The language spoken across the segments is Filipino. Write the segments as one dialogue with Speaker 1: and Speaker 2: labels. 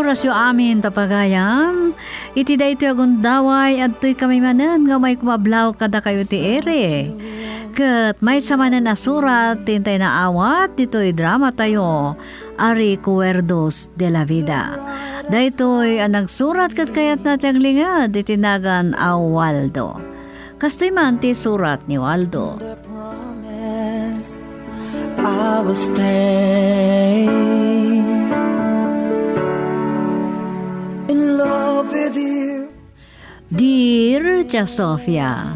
Speaker 1: oras yu amin tapagayam, iti da ito agundaway at tuy kami manan nga may kumablaw kada kayo ti ere. Kat may sama na nasurat tintay na awat dito'y drama tayo, Ari Cuerdos de la Vida. Da ito'y nagsurat kat kayat na tiaglingad itinagan a Waldo. Kastoy man ti surat ni Waldo.
Speaker 2: I will stay in love with you.
Speaker 1: Dear Tia Sofia,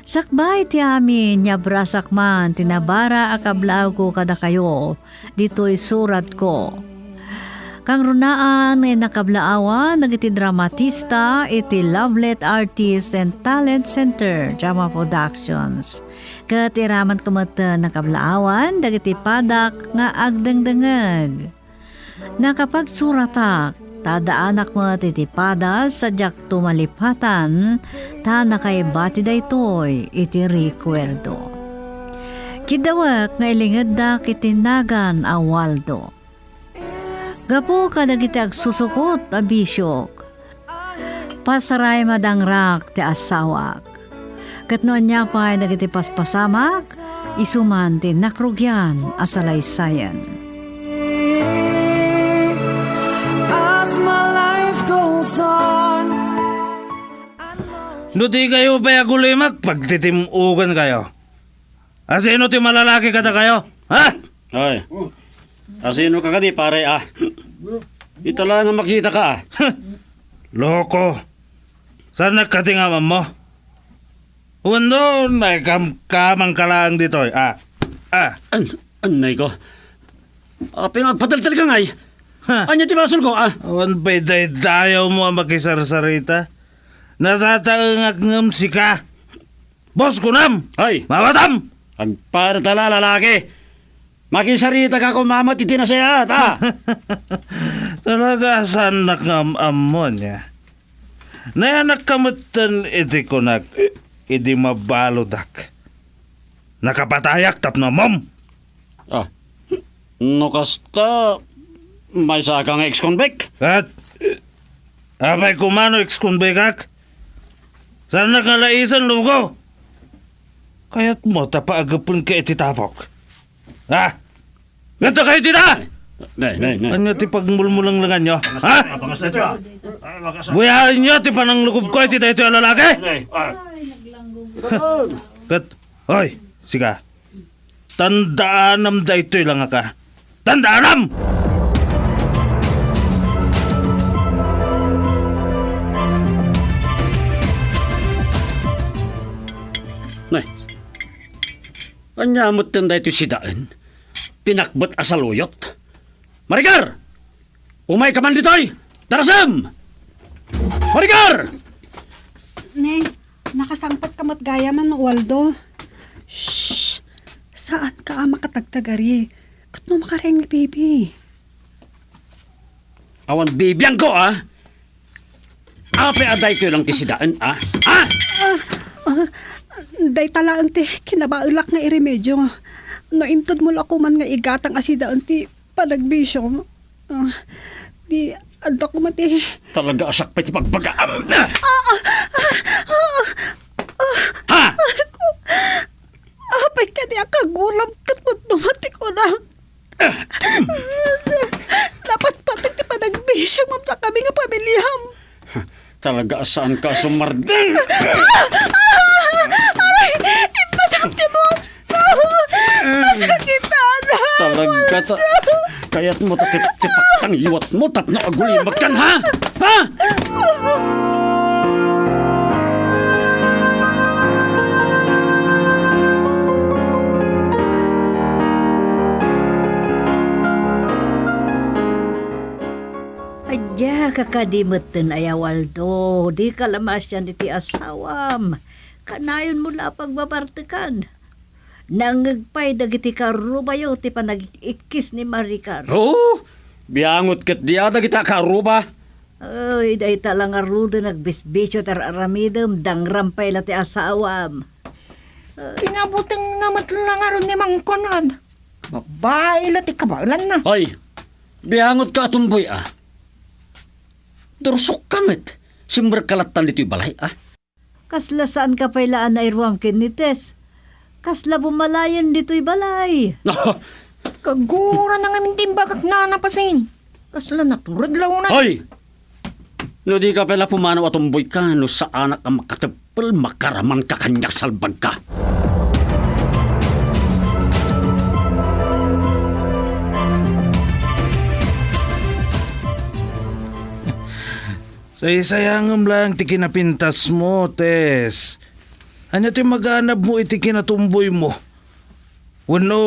Speaker 1: sakbay ti amin nya brasak man tinabara akablaw ko kada kayo, dito'y surat ko. Kang runaan ay nakablaawan nagiti dramatista iti Lovelet Artist and Talent Center Drama Productions. Kat iraman kumata nakablaawan dagiti padak nga agdangdangag. Nakapagsuratak tadaanak mo iti padas sadyak tumalipatan ta nakaibati daytoy iti recuerdo. Kidawak nga ilingad da kitinagan a Waldo. Gapo kadagiti agsusukot a bisyok. Pasaray madangrak ti asawak. Katnoan niya pa ay nagiti paspasamak, isuman ti nakrugyan asalaysayan.
Speaker 2: As my life goes on.
Speaker 3: No di kayo payagulimak pagtitimugan kayo. Asino ti malalaki kada kayo? Ha?
Speaker 4: Ay. Asino ka kadi pare Itala nga makita ka
Speaker 3: Loko. Saan nagkatingaman mo? Undo, nagkamkamang ka lang dito.
Speaker 4: Anay ko. Pinagpataltal ka ngay.
Speaker 3: Ha?
Speaker 4: Anya ti basol ko
Speaker 3: Awan ba'y dayaw mo ang makisarsarita? Natataangag ngam si ka. Boss ko nam!
Speaker 4: Ay,
Speaker 3: Mawatam!
Speaker 4: agpara tala lalaki. Makisarita ka kumamat iti na sayat
Speaker 3: Talaga saan nakamamon niya? Nayanak kamutan iti kunak, iti mabalodak. Nakapatayak tapno mom.
Speaker 4: No kasta may sakang ex-convict.
Speaker 3: At, abay kumano ex-convicak? Saan nakalaisan lugo? Kaya't mo tapaagapon ka iti tapok. Ganto kayo tita!
Speaker 4: Nay.
Speaker 3: Ano ti pagmulmulang langan nyo? Ha? Buyahin nyo ti pananglukob ko iti ito yung lalaki? Kat, hoy, siga. Tandaanam da ito lang ka. Tandaanam!
Speaker 4: Nay. Anyamot tanda ito si Daan. Pinakbat asaluyot. Marigar! Umay ka man ditoy! Tarasam! Marigar!
Speaker 5: Ne, nakasangpat ka matgaya man, Waldo. Shhh! Saan ka makatagtagari? Kat mo makareng ni baby?
Speaker 4: Awan bibiyang ko, Ape aday ko lang tisidaan,
Speaker 5: Day talaan ti, kinabaulak nga iremedyo. Naintod mo ako man nga igatang asidaan ti panagbisyo. Di, anda ko mati.
Speaker 4: Talaga asak pa ti pagbagaam na! Ha?
Speaker 5: Apay ka niya kagulam kat mo dumati ko na. Dapat patag ti panagbisyo mo sa kami nga pamilyam.
Speaker 4: Talaga saan ka sumardeng?
Speaker 5: Aray! Ipatang ti mo ko! Masakitan na!
Speaker 4: Talaga kaya't mo tatip-tipak ang iwat mo tapno agulimag kan, ha? Ha?
Speaker 1: Adya kakadimatan ay Waldo, di ka lamas yan iti asawam. Kanayon mo la pagbabartikan. Nangagpay dagiti karubayo ti panag-ikis ni Maricar.
Speaker 4: Oo, biangot kat di ada kita karuba.
Speaker 1: Ay, dahi talang arudo nagbisbisyo tar aramidem dangrampay la ti asawam.
Speaker 6: Kinabuting naman lang aron ni Mangkonan. Babae la ti kabalan na.
Speaker 4: Ay, biangot ka atumboy Tursok kamit. Simber kalatan dito'y balay, ah.
Speaker 1: Kasla saan ka pailaan na irwam kinites? Kasla bumalayan dito'y balay.
Speaker 4: Oh,
Speaker 6: Kagura na ngamin timbagak na napasin. Kasla naturad law na.
Speaker 4: hoy! No di ka pala pumanaw at umboy ka, no sa anak ang makatapal, makaraman ka kanyak salbag ka.
Speaker 3: Sayangam lang ti kinapintas mo, Tess. Anya ti maganap mo iti kinatumboy mo. Wano,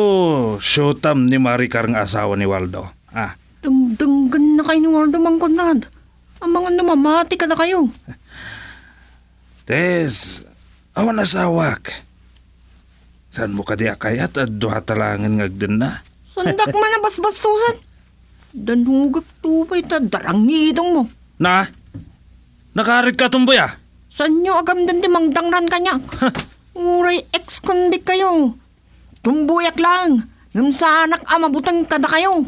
Speaker 3: showtime ni Maricar nga asawa ni Waldo. Ah,
Speaker 6: Danggan na kayo ni Waldo Mang Conrad. Ang mga namamati ka na kayo.
Speaker 3: Tess, awan asawak. Saan mo ka di akayat at duha talangan ngagdan na?
Speaker 6: Sandak man na basbastusan. Danugak tupay ta darangidong mo.
Speaker 3: Na? Nakarit ka tumboy ah?
Speaker 6: San nyo agam din di mangdangran kanya? Uray ex-convict kayo. Tumbuyak lang. Ngam sa anak amabutang kada kayo.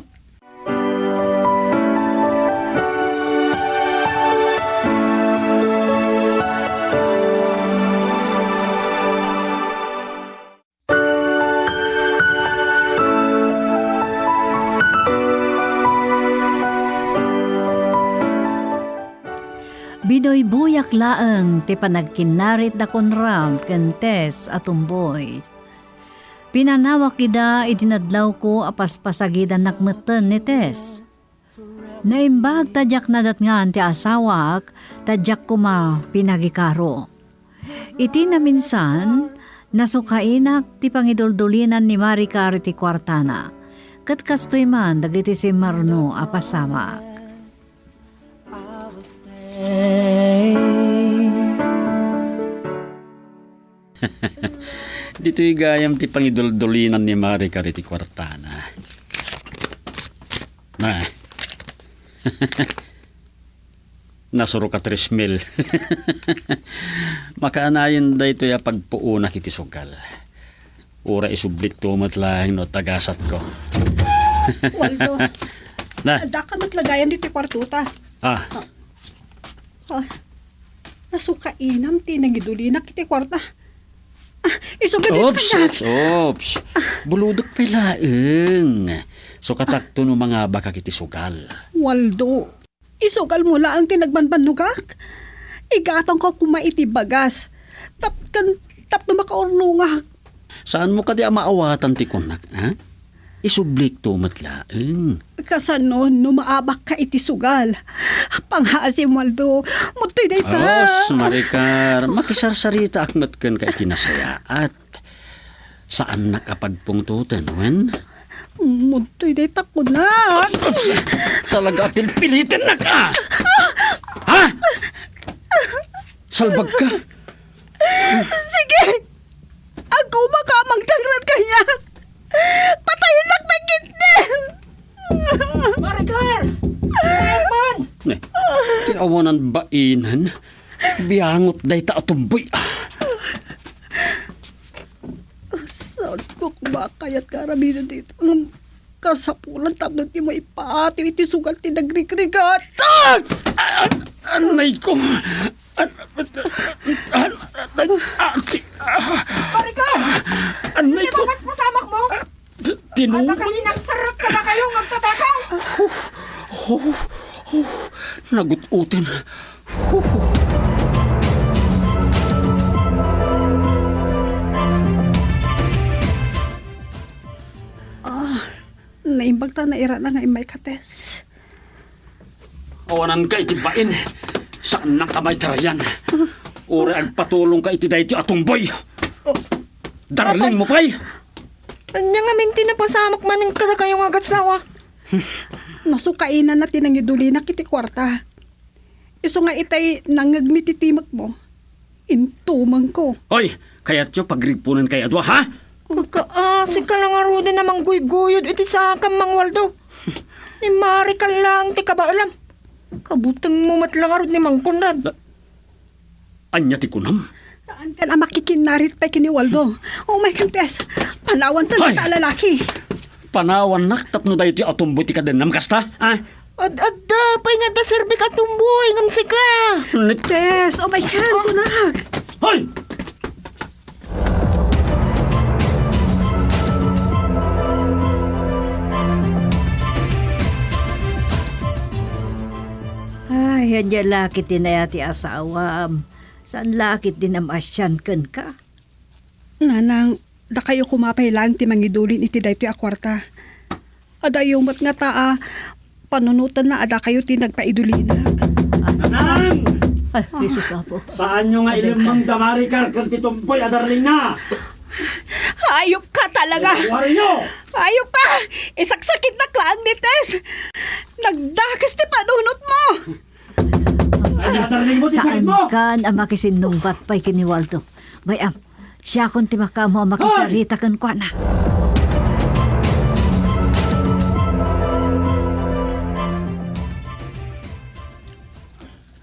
Speaker 1: Bidoy buyak laeng ti panagkinarit da konram ken Tess at umboy. Pinanawak ida itinadlaw ko apaspasagidan nakmeten ni Tess. Naimbag tadyak na datngan ti asawak, tadyak kuma pinagikaro. Iti na minsan, nasukainak ti pangiduldulinan ni Maricar ti kwartana. Kat kastoy man dagiti si Marno apasama.
Speaker 4: Dito'y gayam ti pangiduldulinan ni Maricar iti kwartana. Na. Nasuro ka 3,000. Makaanayin da ito ya pagpuuna kiti sugal. Ura isublit tumat lang no tagasat ko.
Speaker 5: Waldo,
Speaker 4: Na.
Speaker 5: ada ka matlagayan dito kwartuta.
Speaker 4: Ah,
Speaker 5: Ah, nasukainam ti nagiduli na kiti kwarta. Ah, isugad dito
Speaker 4: oops,
Speaker 5: kanya.
Speaker 4: oops. Buludok pilaeng. So katakto no mga baka kiti sugal.
Speaker 5: Waldo, isugal mo lang tinagbanbanugak. Igatang ko kumaiti bagas. Tap na makaurnungak.
Speaker 4: Saan mo ka di maawatan ti kunak, ha? Isublik tumat laeng.
Speaker 5: Kasano no maabak ka iti sugal. Panghasim Waldo, mutoy na ita.
Speaker 4: Os, Maricar, makisarsarita akmet ken ka itinasayaat. Saan nakapagpungtutan, wen?
Speaker 5: Mutoy na ita ko na.
Speaker 4: Oops, talaga pilpilitin na ka! Ha? Salbag ka?
Speaker 5: Sige! Ako makamang tangrat kanya. Patayin lang magkit din.
Speaker 6: Maricar! Mayman!
Speaker 4: Ne, ti awanan bainan. Biyangot day ta atumboy.
Speaker 5: Saan ko kumakayat karaminan dito? Ang kasapulan tapno ti mo ipati iti sugal ti nagrikrigat.
Speaker 4: Anay ko.
Speaker 6: Maricar!
Speaker 4: Anay
Speaker 6: Di ba
Speaker 4: ko.
Speaker 6: mas pasamak mo?
Speaker 4: Tinuman.
Speaker 6: Baka dinagsarak ka na kayo magtatakaw.
Speaker 4: Nagututin.
Speaker 5: Naimbag ta na ira na nga imay kates.
Speaker 4: Awanan ka itibain. Saan na kamay tarayan? Uri agpatulong ka iti dahi ti atumboy. Darling mo pay.
Speaker 6: Anya nga minti na pasamak man ng kada kayong agasawa.
Speaker 5: Nasukainan na tinangiduli na kiti kwarta. Iso nga itay nangagmititimak mo. Intumang ko.
Speaker 4: Hoy, kaya't yo pagripunan kay Adwa, ha?
Speaker 6: Magkaasig ka lang aro din namang guygoyod iti sakam Mang Waldo. Ni Maricar lang ti kabaalam. Kabutang mo matlang aro ni Mang Conrad.
Speaker 4: Anya ti kunam.
Speaker 5: Saan ka na makikinarit pa kini Waldo? Oh my goodness. Panawan
Speaker 4: Ay!
Speaker 5: talaga lalaki.
Speaker 4: Panawan nak tapno dahi ti atumboy ti kadenam kasta, ha?
Speaker 6: Adda, pa'y nga da serbi ka tumboy, ngam sika.
Speaker 5: Yes, oh my God, kunag.
Speaker 4: Hoy!
Speaker 1: Ay, yan lakit din na yati asawam. Saan lakit din ang asyan kan ka?
Speaker 5: Nanang, da kayo kumapay lang ti mangidulin iti dayto a kwarta. Ada yung mat nga taa, panunutan na ada kayo ti nagpaidulinak.
Speaker 4: Nanang!
Speaker 1: Ay, Jesus apo.
Speaker 4: Saan nyo nga ilimang damari ka kan titumpoy adarling na?
Speaker 5: Ayop ka talaga!
Speaker 4: Wari nyo!
Speaker 5: Ayop ka! Isaksakit na klaan ni Tess! Nagdakas ti panunot mo!
Speaker 4: Ay, adarling mo,
Speaker 1: Saan
Speaker 4: tisakit mo!
Speaker 1: kan ang makisinungbat pa'y kiniwaldo? Bayam, siya kung timakamo ang makisarita kan kwa na.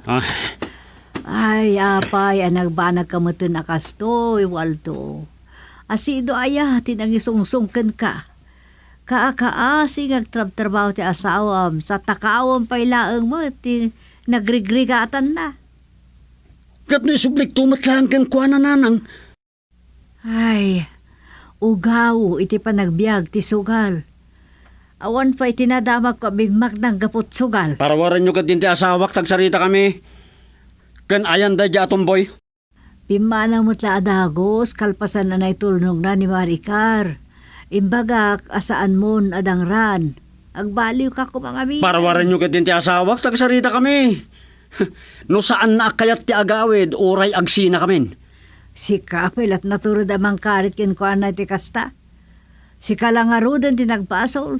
Speaker 4: Ah,
Speaker 1: Ay, apay, ang nagbanag kamutin akasto, Waldo. Asido aya, tinangisungsungkan ka. Kaakaasing agtrab-trabaho ti asawam, sa takawam pa'y laang mo, ti nagrigligatan na.
Speaker 4: kat na isublik tumatlang kan kwa na nanang.
Speaker 1: Ay, ugaw, iti panagbiag ti sugal. Awan pa'y tinadamak ko bigmak ng gapot sugal.
Speaker 4: Parawaran nyo kat din ti asawak, tagsarita kami. Kan ayan da di atomboy.
Speaker 1: Pimana mo't la adagos, kalpasan na tulnog na ni Maricar. Imbagak, asaan mon adang ran. Agbaliw ka ko mga mi.
Speaker 4: Parawaran nyo kat din ti asawak, tagsarita kami. No saan na kayat ti agawid, oray agsina kami.
Speaker 1: Si Kapel at naturod amang karit kin ko na ti kasta. Si Kalangarudan ti nagpasol.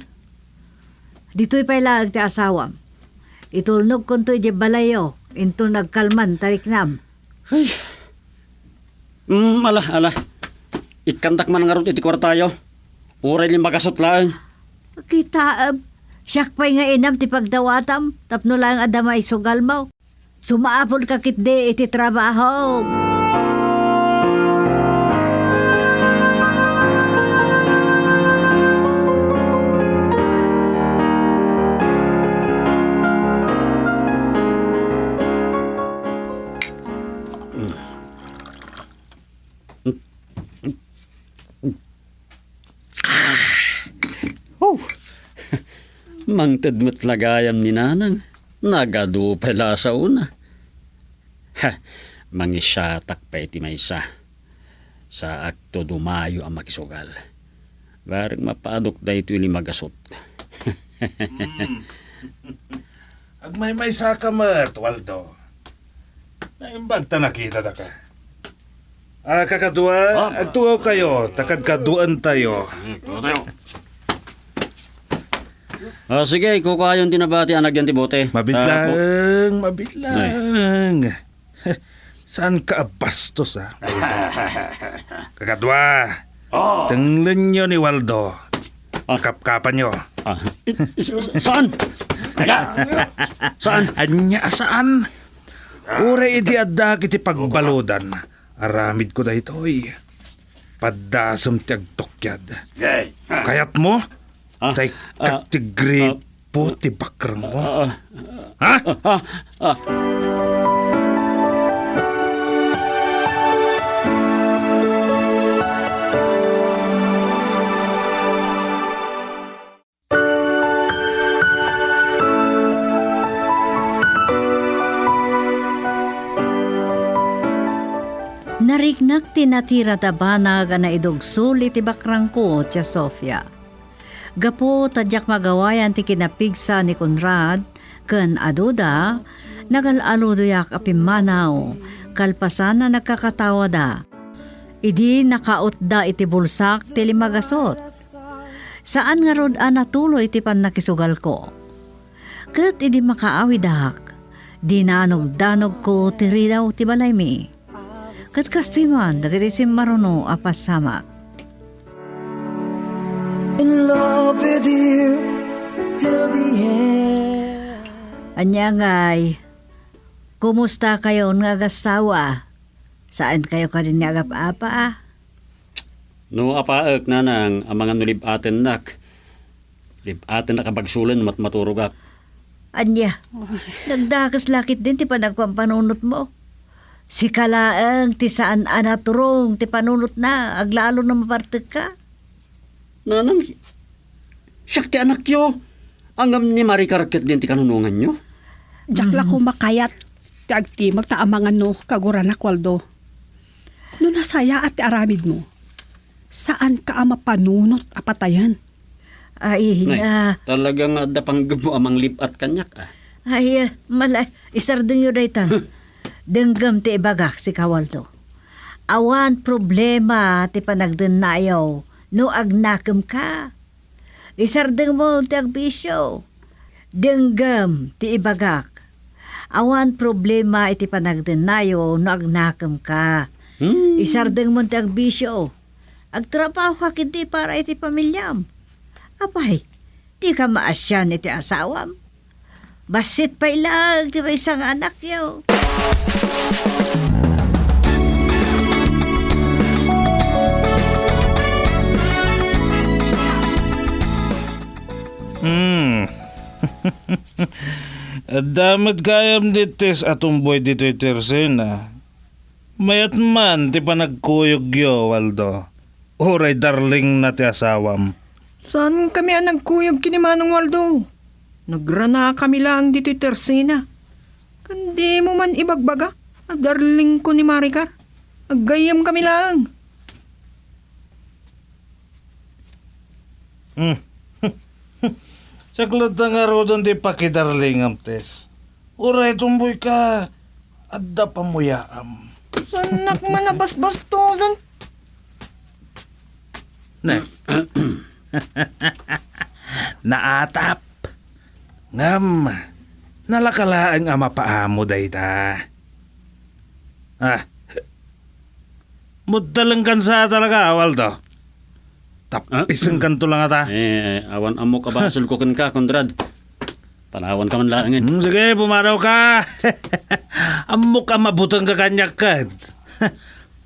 Speaker 1: Dito'y pailaag ti asawam. Itulnog kon to'y di balayo. Into nagkalman tariknam.
Speaker 4: Ala. Ikandak man nga ron iti kwartayo. Oray lim magasot lang.
Speaker 1: Kita, siyak pa'y nga inam ti pagdawatam. Tapno lang adamay sugal mo. Sumaapol ka kitde iti trabaho.
Speaker 4: Mangtad mo't lagayam ni nanang. Nagado pala sa una. Mangisyatak pa iti maysa. Sa akto dumayo ang makisugal. Barang mapadok da ito ili magasot.
Speaker 3: Agmay-may sa kamat, Waldo. Naimbag ta nakita da ka. Kakadua, agtuaw kayo, takadkaduan tayo.
Speaker 4: Sige, kukayon tinabati anak yan ti bote.
Speaker 3: Mabitlang. Saan ka abastos, ha? Kakadwa, tenglan nyo ni Waldo. Kapkapan nyo.
Speaker 4: Saan? Saan?
Speaker 3: Anya, saan? Ure idi adda kiti pagbalodan. Aramid ko da ito'y. Padasam ti agtokyad. Kayat mo? Tay katigri po ti bakrang mo. Ha?
Speaker 1: Narignak tinatira tabanag na idugsul iti bakrang ko, Tia Sofia. Gapo tadyak magawayan ti kinapigsa ni Conrad, ken aduda, nagalaluduyak apimanaw, kalpasan na nagkakatawa da. Idi nakaot da iti bulsak ti limagasot. Saan nga rod natuloy iti nakisugal ko? Ket idi makaawi dahak, dinanog-danog ko ti ridaw ti balay mi. Ket kastiman dagiti maruno apasamak.
Speaker 2: In love with you till the end.
Speaker 1: Anya ngay, kumusta kayo nga gastawa? Saan kayo ka din nagap-apa?
Speaker 4: No apaek nanang ang mga nulib atin nak. Lib atin nakabagsulan mat maturugak.
Speaker 1: Anya, nagdakas lakit din ti panagpampanunot mo. Si kalaang ti saan anaturong ti panunot na, aglalo na mapartek ka.
Speaker 4: Nanang, siyak ti anak yo. Angam ni Maricar ket din ti kanunungan nyo.
Speaker 5: Jakla ko makayat. Ti agti magtaamangan no kaguranak Waldo. No nasaya at ti aramid mo. Saan ka ama panunot apatayan?
Speaker 1: Ay, na.
Speaker 4: Talagang adda pang mo amang lipat kanyak ah.
Speaker 1: Ay, isardeng yun daytan. Denggam ti ibagak si Kawaldo. Awan problema ti panagdenayaw no agnakem ka. Isardeng mo ti agbisyo. Denggam ti ibagak. Awan problema iti panagdenayo no agnakem ka. Isardeng mo ti agbisyo. Agtrabaho ka kiti para iti pamilyam. Apay, di ka maasyan iti asawam. Basit pa ilang ti may isang anak yaw.
Speaker 3: Damat kayam dites atong boy dito itersena. Mayat man ti panagkuyog yo, Waldo. Oray darling na ti asawam.
Speaker 6: Saan kami ang nagkuyog kini Manong Waldo? Nagrana kami lang dito tersina. Kandi mo man ibagbaga. Darling ko ni Maricar. Aggayam kami lang.
Speaker 3: Saklat nga ro doon di pakidarling am tes. Uray tumboy ka. Adda pamuyaam.
Speaker 6: Sanak man na basbastosan.
Speaker 3: Na. Naatap. Ngam. Nalakalaang ama paamo dayta. Muddalang kansa talaga, Waldo. Tapisang kanto lang ata.
Speaker 4: Awan amo ka basol ko ka, Konrad. Panawan ka man laangin.
Speaker 3: Sige, pumaraw ka. Amo ka mabutang ka kanyak kad.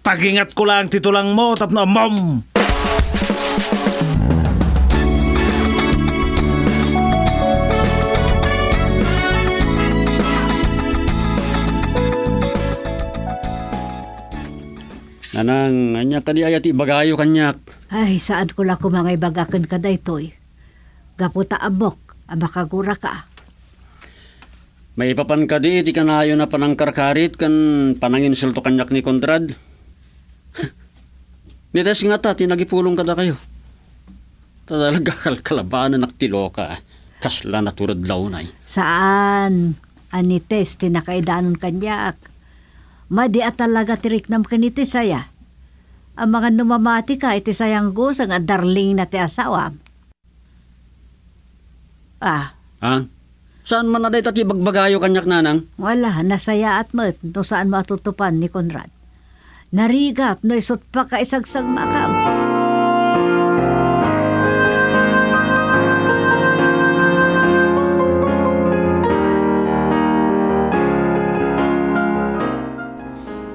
Speaker 3: Pagingat ko lang titulang mo, tapno mom.
Speaker 4: Nanang, anya kadi ayati bagayo kanyak.
Speaker 1: Ay, saan ko lang kumangay bagakan ka daytoy. Gaputa abok, amakagura ka.
Speaker 4: May papan ka di, iti kanayo na panangkarkarit kan panangin sulto kanyak ni Konrad. Nites nga ta, tinagipulong kada kayo. Talaga kalkalabanan naktilo ka. Kasla naturad launay.
Speaker 1: Saan? Anites, tinakaidanon kanyak. Madi at talaga tirik nam kanitis saya. Ang mga numamati ka, iti sayang gos, ang darling na ti asawam.
Speaker 4: Saan man na day tati bagbagayo kanyak nanang?
Speaker 1: Wala, nasaya at mat, no saan matutupan ni Conrad. Narigat, no isot pa ka isagsag makam.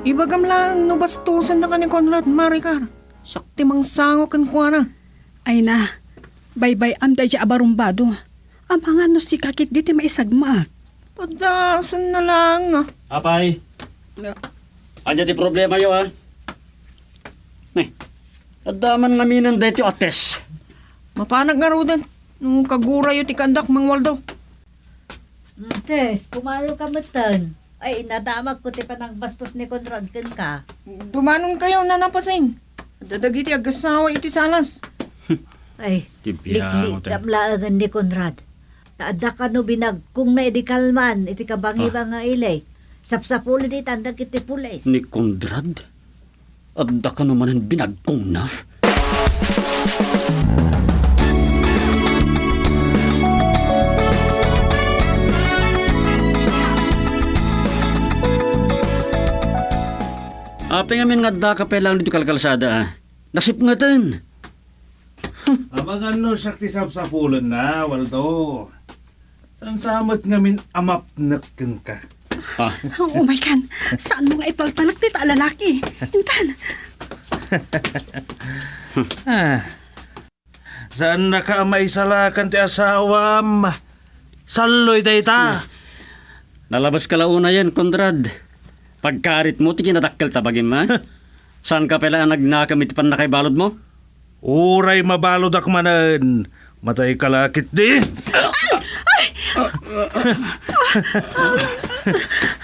Speaker 6: Ibagam lang, no bastusan na ka ni Conrad, Maricar. Sakti mang sango kan kuara.
Speaker 5: Ay na, bye-bye am da dya abarumbado. Ang mga no si kakit diti maisagma.
Speaker 6: Padasan na lang.
Speaker 4: Apay. Anya ti problema yo adaman nga minan dito ates.
Speaker 6: Mapanag nga rudan. Nung kagura yu ti kandak, Mang Waldo.
Speaker 1: Tes, pumalo ka matan. Ay, nadamag ko ti panang bastos ni Conrad ken ka.
Speaker 6: Dumanong kayo na napasing. Dadagiti agasawa iti salas.
Speaker 1: Ay,
Speaker 4: Tibiyaw,
Speaker 1: liklik
Speaker 4: te.
Speaker 1: damlaagan ni Conrad. Naada ka no binag kung na iti kalman, iti kabangi ba nga ilay. Sapsapulid iti tandag iti pulis.
Speaker 4: Ni Konrad? Adda ka naman ang binagkong na. Apeng amin nga da ka lang dito kalkalsada Nasip nga tan.
Speaker 3: Abang ano siya ti sapsapulan na, Waldo. San samot ngamin amap nakken ka.
Speaker 5: Oh my God, saan mo nga italtalak ti lalaki? Intan.
Speaker 3: Saan nakaamay salakan ti asawam? Saloy dayta.
Speaker 4: Nalabas ka launa yan, Conrad. Pagkarit mo, ti kinadakkel tabagin ma. Saan ka pala nagnakamit pan na kay balod mo?
Speaker 3: Uray mabalod ak manan. Matay kalakit di.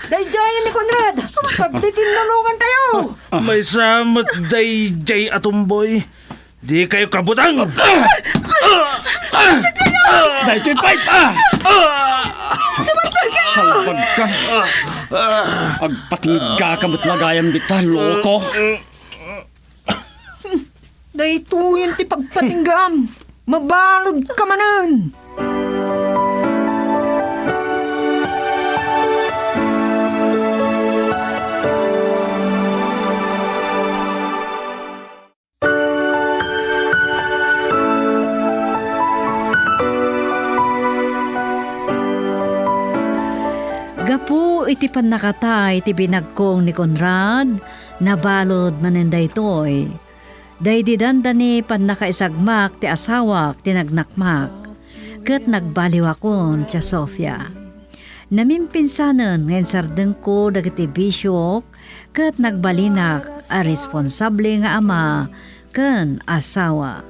Speaker 6: Daydayan ni Conrad! Pagtitinulungan tayo!
Speaker 3: May samot dayjay atumboy. Di kayo kabutang.
Speaker 4: Dahil ito'y pipe! Salpag ka! Pagpatingid ka kamot lagayang bita, loko!
Speaker 6: Daytoyan ti pagpatinggam! Mabalod ka manan!
Speaker 1: Gapu iti panakatay iti binagkong ni Conrad, nabalod maninday toy. Day di dandani panakaisagmak ti asawak tinagnakmak, ket nagbaliwakon tiya Sofia. Namimpinsanen ngayon sardeng ko dagiti bisyok, ket nagbalinak a responsable nga ama ken asawa.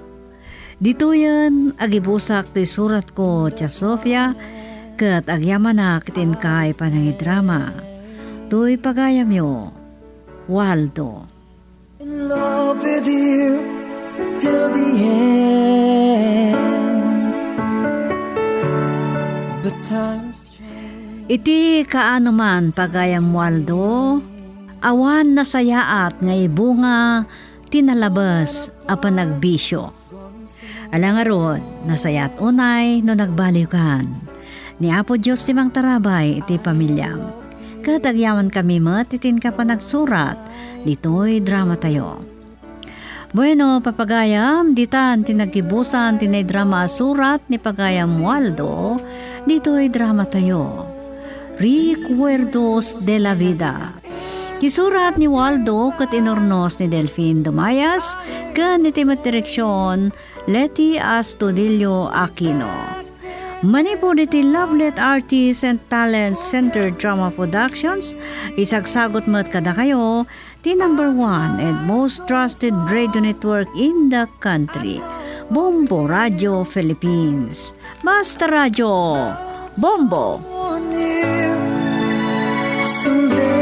Speaker 1: Dito yan agibusak ti surat ko tiya Sofia, ket agyamanak itin kay panangidrama. Tuy pagayam yo, Waldo.
Speaker 2: In love with you till the end. But times change.
Speaker 1: Iti kaano man pagayam Waldo, awan na sayaat nga ibunga tinalabas a panagbisyo. Alangarod, nasayat unay no nagbaliw kan. Ni Apo Diyos timang tarabay iti pamilyam. Katagyaman kami matitin ka pa nagsurat, dito'y drama tayo. Bueno, papagayam, ditan tinagkibusan tinay drama surat ni Pagayam Waldo, dito'y drama tayo. Recuerdos de la Vida. Kisurat ni Waldo kat inornos ni Delfin Dumayas, kan iti direksyon Leti Astudillo Aquino. Manipod iti Lovelet Artists and Talents Center Drama Productions, isagsagot mo't kada kayo, the number 1 and most trusted radio network in the country, Bombo Radio Philippines. Basta Radio, Bombo!
Speaker 2: Someday